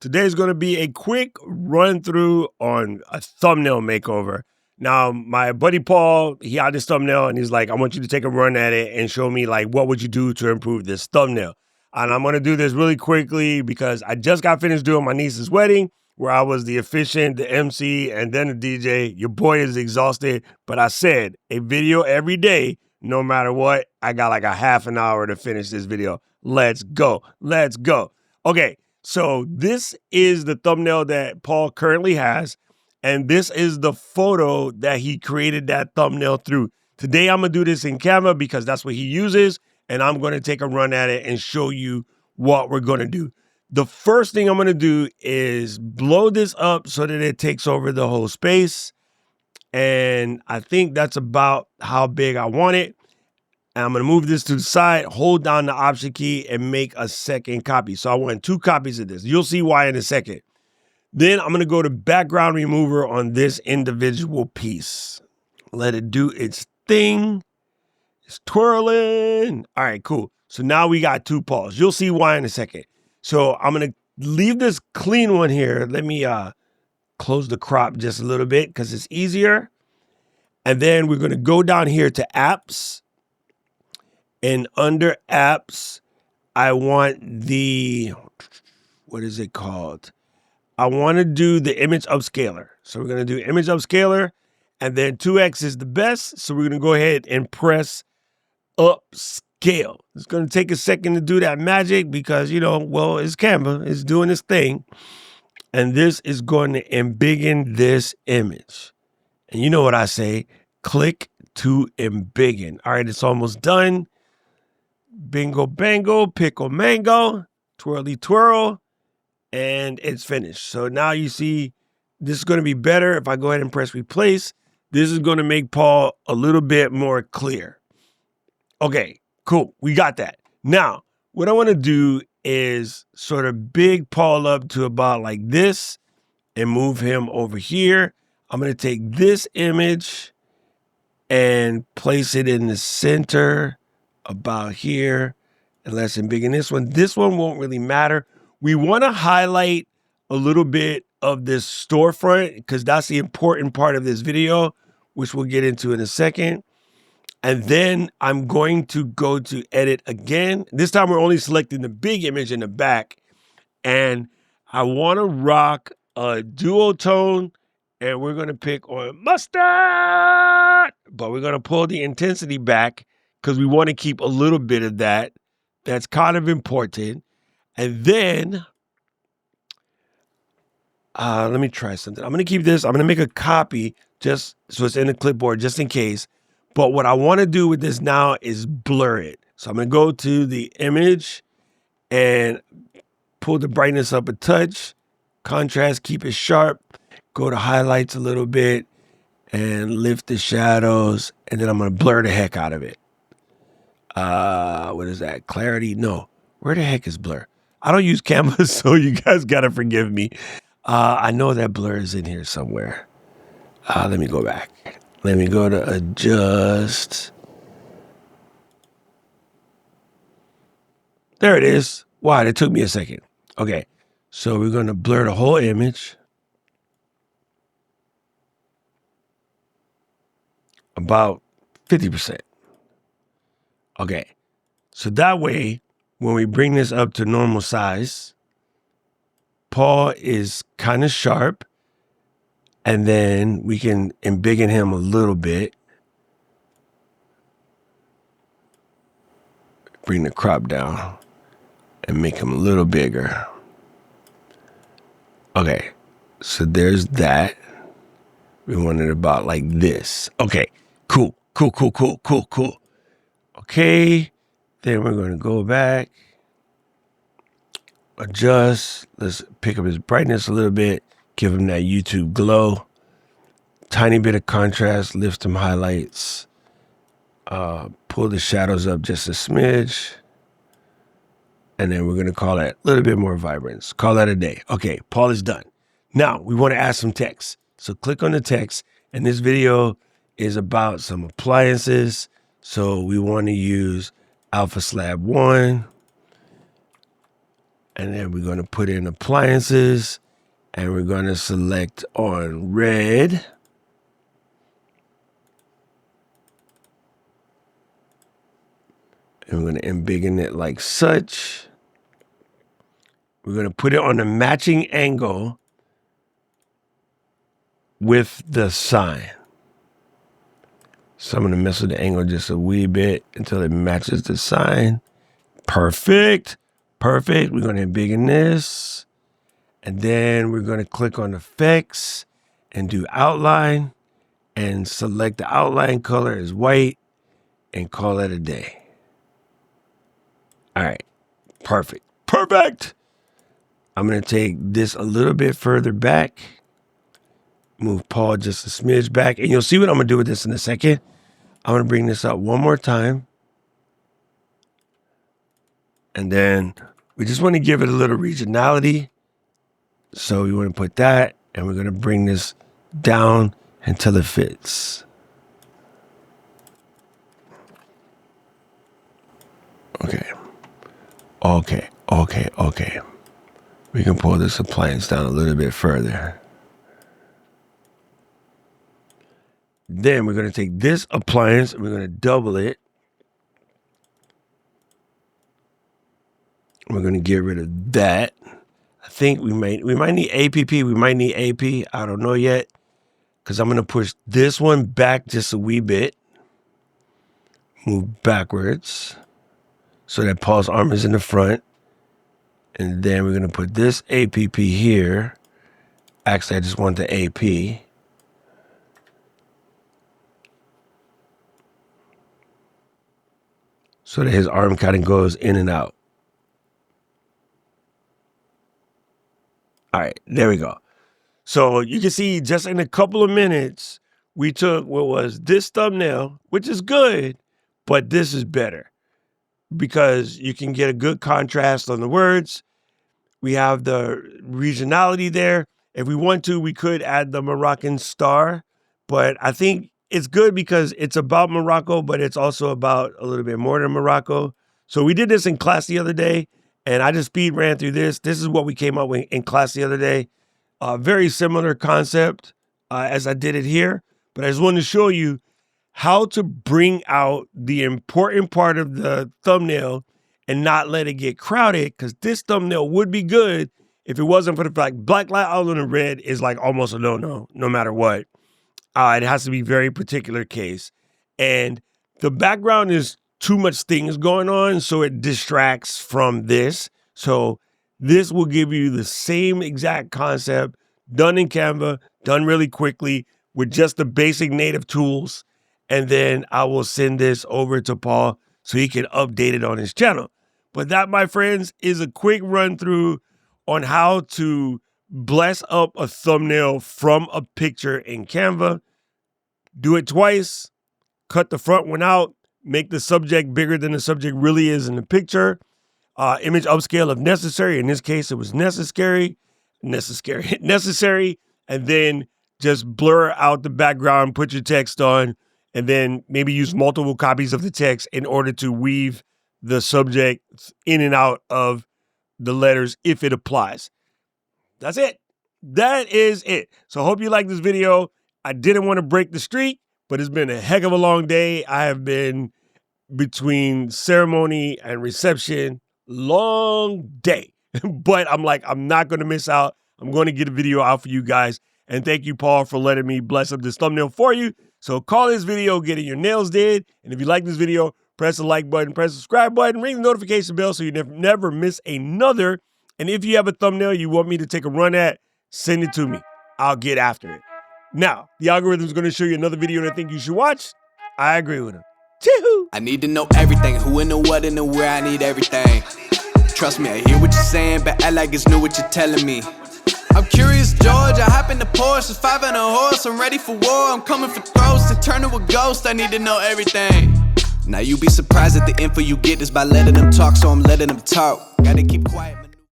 Today's going to be a quick run through on a thumbnail makeover. Now, my buddy Paul, he had this thumbnail and he's like, I want you to take a run at it and show me like, what would you do to improve this thumbnail? And I'm going to do this really quickly because I just got finished doing my niece's wedding where I was the officiant, the MC, and then the DJ. Your boy is exhausted, but I said a video every day, no matter what. I got like a half an hour to finish this video. Let's go. Let's go. Okay. So this is the thumbnail that Paul currently has, and this is the photo that he created that thumbnail through. Today, I'm going to do this in Canva because that's what he uses, and I'm going to take a run at it and show you what we're going to do. The first thing I'm going to do is blow this up so that it takes over the whole space, and I think that's about how big I want it. And I'm going to move this to the side, hold down the Option key, and make a second copy. So I want 2 copies of this. You'll see why in a second. Then I'm going to go to background remover on this individual piece. Let it do its thing. It's twirling. All right, cool. So now we got 2 Pauls. You'll see why in a second. So I'm going to leave this clean one here. Let me close the crop just a little bit because it's easier. And then we're going to go down here to apps. And under apps, I want the, what is it called? I want to do the image upscaler. So we're going to do image upscaler, and then 2x is the best. So we're going to go ahead and press upscale. It's going to take a second to do that magic because, you know, well, it's Canva. It's doing its thing. And this is going to embiggen this image. And you know what I say, click to embiggen. All right, it's almost done. Bingo, bango, pickle, mango, twirly, twirl, and it's finished. So now you see this is going to be better if I go ahead and press replace. This is going to make Paul a little bit more clear. Okay, cool. We got that. Now, what I want to do is sort of big Paul up to about like this and move him over here. I'm going to take this image and place it in the center about here, and let's embiggen this one. This one won't really matter. We want to highlight a little bit of this storefront because that's the important part of this video, which we'll get into in a second. And then I'm going to go to edit again. This time we're only selecting the big image in the back, and I want to rock a duotone, and we're going to pick on mustard, but we're going to pull the intensity back because we want to keep a little bit of that. That's kind of important. And then, let me try something. I'm going to keep this. I'm going to make a copy just so it's in the clipboard just in case. But what I want to do with this now is blur it. So I'm going to go to the image and pull the brightness up a touch. Contrast, keep it sharp. Go to highlights a little bit and lift the shadows. And then I'm going to blur the heck out of it. What is that? Clarity? No. Where the heck is blur? I don't use Canva, so you guys gotta forgive me. I know that blur is in here somewhere. Let me go back. Let me go to adjust. There it is. Wow, it took me a second. Okay, so we're gonna blur the whole image. About 50%. Okay, so that way, when we bring this up to normal size, Paul is kind of sharp, and then we can embiggen him a little bit. Bring the crop down and make him a little bigger. Okay, so there's that. We want it about like this. Okay, cool. Okay, then we're going to go back, adjust. Let's pick up his brightness a little bit, give him that YouTube glow. Tiny bit of contrast, lift some highlights, pull the shadows up just a smidge. And then we're going to call that a little bit more vibrance. Call that a day. Okay, Paul is done. Now, we want to add some text. So click on the text, and this video is about some appliances. So we want to use Alpha Slab 1. And then we're going to put in appliances, and we're going to select on red. And we're going to embiggen it like such. We're going to put it on a matching angle with the sign. So I'm going to mess with the angle just a wee bit until it matches the sign. Perfect. Perfect. We're going to embiggen this. And then we're going to click on effects and do outline and select the outline color as white and call it a day. All right. Perfect. Perfect. I'm going to take this a little bit further back. Move Paul just a smidge back. And you'll see what I'm going to do with this in a second. I'm going to bring this up one more time. And then we just want to give it a little regionality. So we want to put that, and we're going to bring this down until it fits. Okay. Okay. Okay. Okay. We can pull this appliance down a little bit further. Then we're going to take this appliance and we're going to double it. We're going to get rid of that. I think we might need APP. We might need AP. I don't know yet. Because I'm going to push this one back just a wee bit. Move backwards. So that Paul's arm is in the front. And then we're going to put this APP here. Actually, I just want the AP. So that his arm kind of goes in and out. All right, there we go. So you can see just in a couple of minutes, we took what was this thumbnail, which is good, but this is better because you can get a good contrast on the words. We have the regionality there. If we want to, we could add the Moroccan star, but I think it's good because it's about Morocco, but it's also about a little bit more than Morocco. So we did this in class the other day, and I just speed ran through this. This is what we came up with in class the other day. Very similar concept as I did it here, but I just wanted to show you how to bring out the important part of the thumbnail and not let it get crowded, because this thumbnail would be good if it wasn't for the fact black light outline and red is like almost a no-no, no matter what. It has to be very particular case. And the background is too much things going on, so it distracts from this. So this will give you the same exact concept done in Canva, done really quickly with just the basic native tools. And then I will send this over to Paul so he can update it on his channel. But that, my friends, is a quick run through on how to bless up a thumbnail from a picture in Canva. Do it twice, cut the front one out, make the subject bigger than the subject really is in the picture. Image upscale if necessary. In this case, it was necessary. And then just blur out the background, put your text on, and then maybe use multiple copies of the text in order to weave the subject in and out of the letters if it applies. That's it. That is it. So I hope you like this video. I didn't want to break the streak, but it's been a heck of a long day. I have been between ceremony and reception. Long day. But I'm like, I'm not going to miss out. I'm going to get a video out for you guys. And thank you, Paul, for letting me bless up this thumbnail for you. So call this video Getting Your Nails Did. And if you like this video, press the like button, press the subscribe button, ring the notification bell so you never miss another. And if you have a thumbnail you want me to take a run at, send it to me. I'll get after it. Now, the algorithm is going to show you another video that I think you should watch. I agree with him. Chee-hoo! I need to know everything. Who and the what and the where. I need everything. Trust me, I hear what you're saying, but act like it's new what you're telling me. I'm curious, George. I hop in the Porsche. It's 5 and a horse. I'm ready for war. I'm coming for throats to turn to a ghost. I need to know everything. Now you be surprised at the info you get is by letting them talk, so I'm letting them talk. Gotta keep quiet.